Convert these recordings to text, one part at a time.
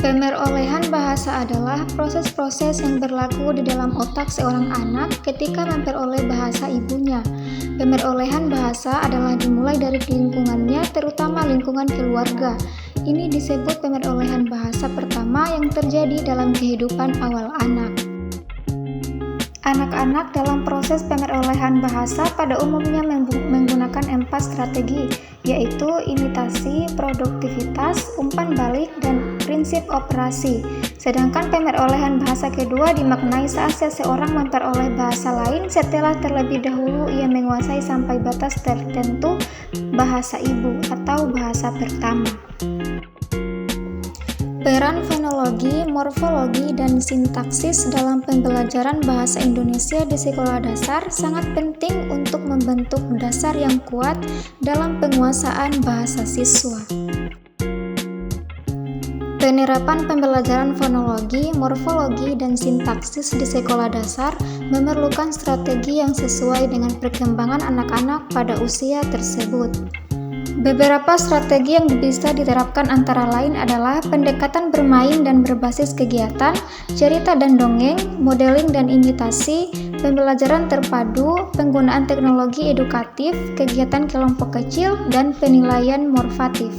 Pemerolehan bahasa adalah proses-proses yang berlaku di dalam otak seorang anak ketika memperoleh bahasa ibunya. Pemerolehan bahasa adalah dimulai dari lingkungannya, terutama lingkungan keluarga. Ini disebut pemerolehan bahasa pertama yang terjadi dalam kehidupan awal anak. Anak-anak dalam proses pemerolehan bahasa pada umumnya menggunakan 4 strategi, yaitu imitasi, produktivitas, umpan balik, dan prinsip operasi. Sedangkan pemerolehan bahasa kedua dimaknai saat seseorang memperoleh bahasa lain setelah terlebih dahulu ia menguasai sampai batas tertentu bahasa ibu atau bahasa pertama. Peran fonologi, morfologi, dan sintaksis dalam pembelajaran bahasa Indonesia di sekolah dasar sangat penting untuk membentuk dasar yang kuat dalam penguasaan bahasa siswa. Penerapan pembelajaran fonologi, morfologi, dan sintaksis di sekolah dasar memerlukan strategi yang sesuai dengan perkembangan anak-anak pada usia tersebut. Beberapa strategi yang bisa diterapkan antara lain adalah pendekatan bermain dan berbasis kegiatan, cerita dan dongeng, modeling dan imitasi, pembelajaran terpadu, penggunaan teknologi edukatif, kegiatan kelompok kecil, dan penilaian morfatif.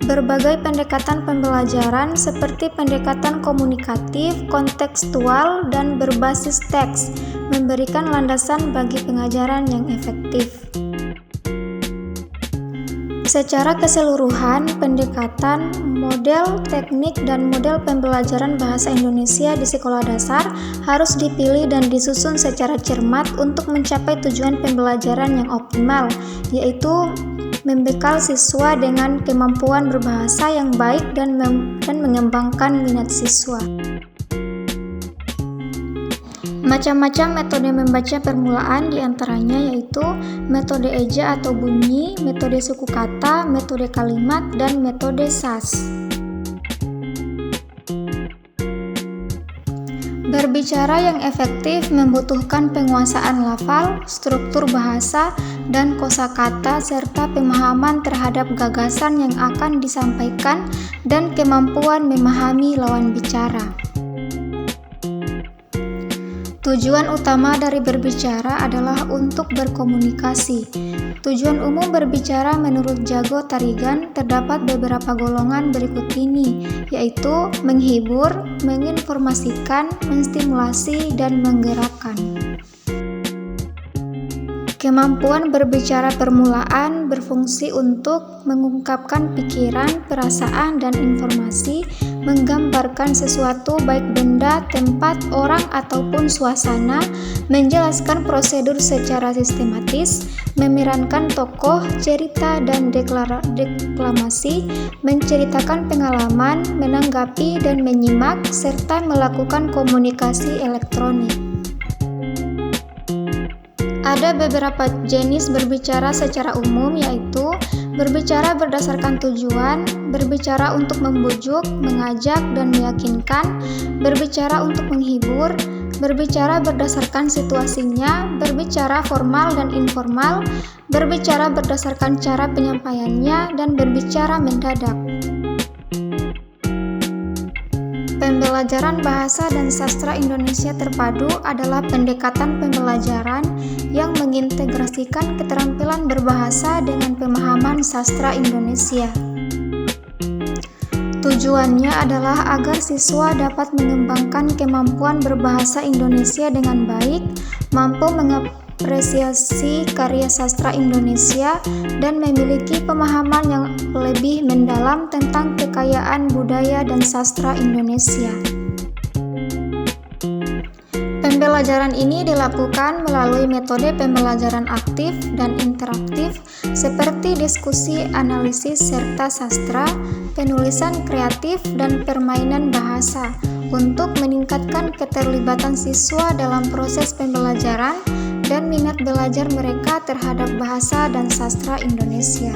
Berbagai pendekatan pembelajaran seperti pendekatan komunikatif, kontekstual, dan berbasis teks memberikan landasan bagi pengajaran yang efektif. Secara keseluruhan, pendekatan, model, teknik, dan model pembelajaran bahasa Indonesia di sekolah dasar harus dipilih dan disusun secara cermat untuk mencapai tujuan pembelajaran yang optimal, yaitu membekal siswa dengan kemampuan berbahasa yang baik dan mengembangkan minat siswa. Macam-macam metode membaca permulaan diantaranya yaitu metode eja atau bunyi, metode suku kata, metode kalimat, dan metode SAS. Berbicara yang efektif membutuhkan penguasaan lafal, struktur bahasa, dan kosakata serta pemahaman terhadap gagasan yang akan disampaikan dan kemampuan memahami lawan bicara. Tujuan utama dari berbicara adalah untuk berkomunikasi. Tujuan umum berbicara menurut Jago Tarigan terdapat beberapa golongan berikut ini, yaitu menghibur, menginformasikan, menstimulasi, dan menggerakkan. Kemampuan berbicara permulaan berfungsi untuk mengungkapkan pikiran, perasaan, dan informasi, menggambarkan sesuatu baik benda, tempat, orang, ataupun suasana, menjelaskan prosedur secara sistematis, memerankan tokoh, cerita, dan deklamasi, menceritakan pengalaman, menanggapi dan menyimak, serta melakukan komunikasi elektronik. Ada beberapa jenis berbicara secara umum, yaitu berbicara berdasarkan tujuan, berbicara untuk membujuk, mengajak, dan meyakinkan, berbicara untuk menghibur, berbicara berdasarkan situasinya, berbicara formal dan informal, berbicara berdasarkan cara penyampaiannya, dan berbicara mendadak. Pembelajaran bahasa dan sastra Indonesia terpadu adalah pendekatan pembelajaran yang mengintegrasikan keterampilan berbahasa dengan pemahaman sastra Indonesia. Tujuannya adalah agar siswa dapat mengembangkan kemampuan berbahasa Indonesia dengan baik, mampu mengapresiasi karya sastra Indonesia, dan memiliki pemahaman yang lebih mendalam tentang kekayaan budaya dan sastra Indonesia. Pembelajaran ini dilakukan melalui metode pembelajaran aktif dan interaktif seperti diskusi, analisis, serta sastra, penulisan kreatif, dan permainan bahasa untuk meningkatkan keterlibatan siswa dalam proses pembelajaran dan minat belajar mereka terhadap bahasa dan sastra Indonesia.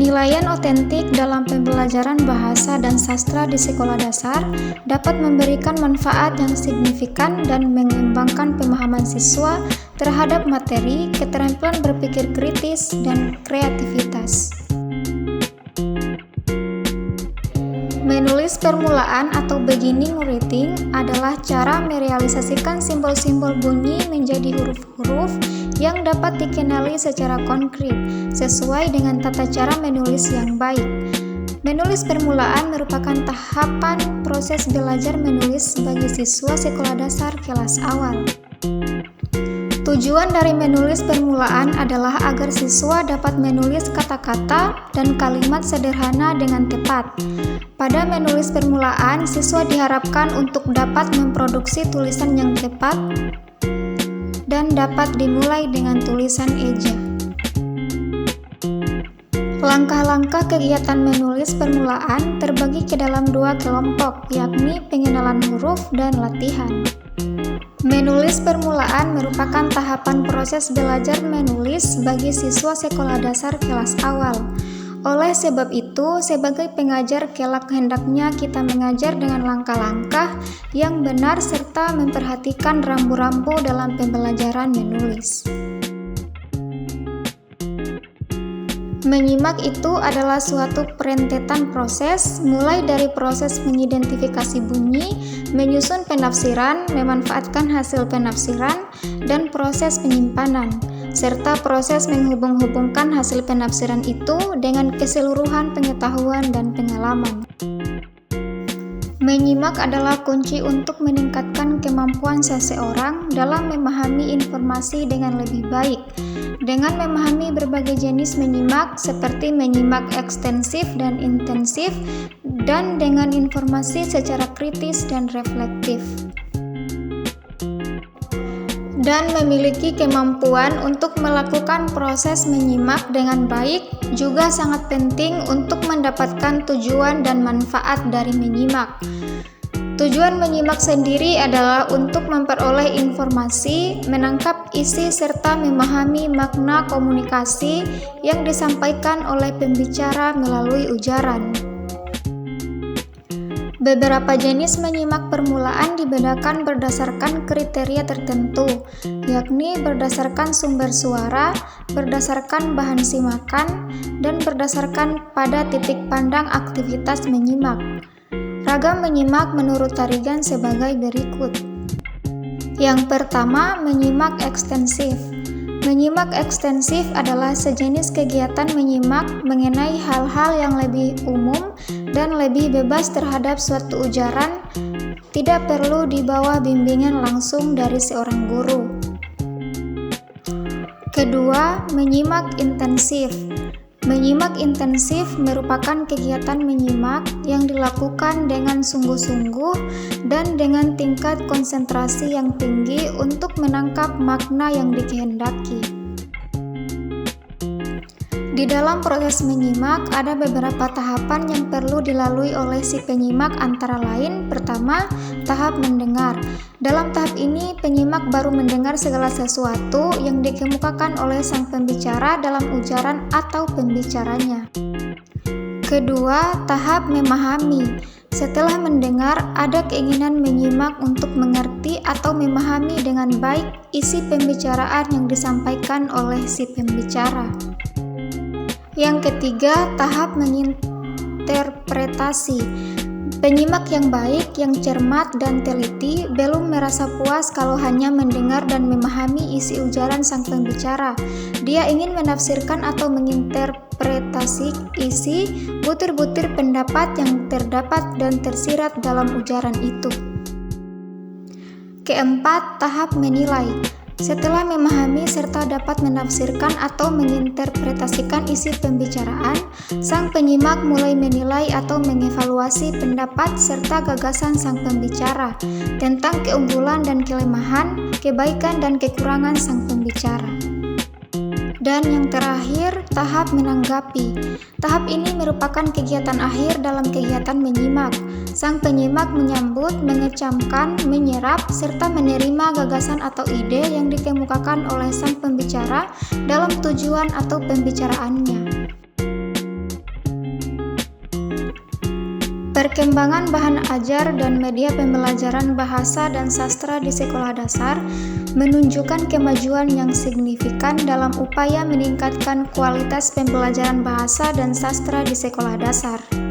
Penilaian otentik dalam pembelajaran bahasa dan sastra di sekolah dasar dapat memberikan manfaat yang signifikan dan mengembangkan pemahaman siswa terhadap materi, keterampilan berpikir kritis, dan kreativitas. Menulis permulaan atau beginning writing adalah cara merealisasikan simbol-simbol bunyi menjadi huruf-huruf yang dapat dikenali secara konkret, sesuai dengan tata cara menulis yang baik. Menulis permulaan merupakan tahapan proses belajar menulis bagi siswa sekolah dasar kelas awal. Tujuan dari menulis permulaan adalah agar siswa dapat menulis kata-kata dan kalimat sederhana dengan tepat. Pada menulis permulaan, siswa diharapkan untuk dapat memproduksi tulisan yang tepat dan dapat dimulai dengan tulisan eja. Langkah-langkah kegiatan menulis permulaan terbagi ke dalam dua kelompok, yakni pengenalan huruf dan latihan. Menulis permulaan merupakan tahapan proses belajar menulis bagi siswa sekolah dasar kelas awal. Oleh sebab itu, sebagai pengajar kelak hendaknya kita mengajar dengan langkah-langkah yang benar serta memperhatikan rambu-rambu dalam pembelajaran menulis. Menyimak itu adalah suatu perentetan proses, mulai dari proses mengidentifikasi bunyi, menyusun penafsiran, memanfaatkan hasil penafsiran, dan proses penyimpanan, serta proses menghubung-hubungkan hasil penafsiran itu dengan keseluruhan pengetahuan dan pengalaman. Menyimak adalah kunci untuk meningkatkan kemampuan seseorang dalam memahami informasi dengan lebih baik. Dengan memahami berbagai jenis menyimak, seperti menyimak ekstensif dan intensif, dan dengan informasi secara kritis dan reflektif. Dan memiliki kemampuan untuk melakukan proses menyimak dengan baik juga sangat penting untuk mendapatkan tujuan dan manfaat dari menyimak. Tujuan menyimak sendiri adalah untuk memperoleh informasi, menangkap isi, serta memahami makna komunikasi yang disampaikan oleh pembicara melalui ujaran. Beberapa jenis menyimak permulaan dibedakan berdasarkan kriteria tertentu, yakni berdasarkan sumber suara, berdasarkan bahan simakan, dan berdasarkan pada titik pandang aktivitas menyimak. Ragam menyimak menurut Tarigan sebagai berikut. Yang pertama, menyimak ekstensif. Menyimak ekstensif adalah sejenis kegiatan menyimak mengenai hal-hal yang lebih umum dan lebih bebas terhadap suatu ujaran, tidak perlu di bawah bimbingan langsung dari seorang guru. Kedua, menyimak intensif. Menyimak intensif merupakan kegiatan menyimak yang dilakukan dengan sungguh-sungguh dan dengan tingkat konsentrasi yang tinggi untuk menangkap makna yang dikehendaki. Di dalam proses menyimak, ada beberapa tahapan yang perlu dilalui oleh si penyimak, antara lain: pertama, tahap mendengar. Dalam tahap ini, penyimak baru mendengar segala sesuatu yang dikemukakan oleh sang pembicara dalam ujaran atau pembicaranya. Kedua, tahap memahami. Setelah mendengar, ada keinginan menyimak untuk mengerti atau memahami dengan baik isi pembicaraan yang disampaikan oleh si pembicara. Yang ketiga, tahap menginterpretasi. Penyimak yang baik, yang cermat dan teliti belum merasa puas kalau hanya mendengar dan memahami isi ujaran sang pembicara. Dia ingin menafsirkan atau menginterpretasi isi butir-butir pendapat yang terdapat dan tersirat dalam ujaran itu. Keempat, tahap menilai. Setelah memahami serta dapat menafsirkan atau menginterpretasikan isi pembicaraan, sang penyimak mulai menilai atau mengevaluasi pendapat serta gagasan sang pembicara tentang keunggulan dan kelemahan, kebaikan dan kekurangan sang pembicara. Dan yang terakhir, tahap menanggapi. Tahap ini merupakan kegiatan akhir dalam kegiatan menyimak. Sang penyimak menyambut, mengecamkan, menyerap, serta menerima gagasan atau ide yang dikemukakan oleh sang pembicara dalam tujuan atau pembicaraannya. Perkembangan bahan ajar dan media pembelajaran bahasa dan sastra di sekolah dasar menunjukkan kemajuan yang signifikan dalam upaya meningkatkan kualitas pembelajaran bahasa dan sastra di sekolah dasar.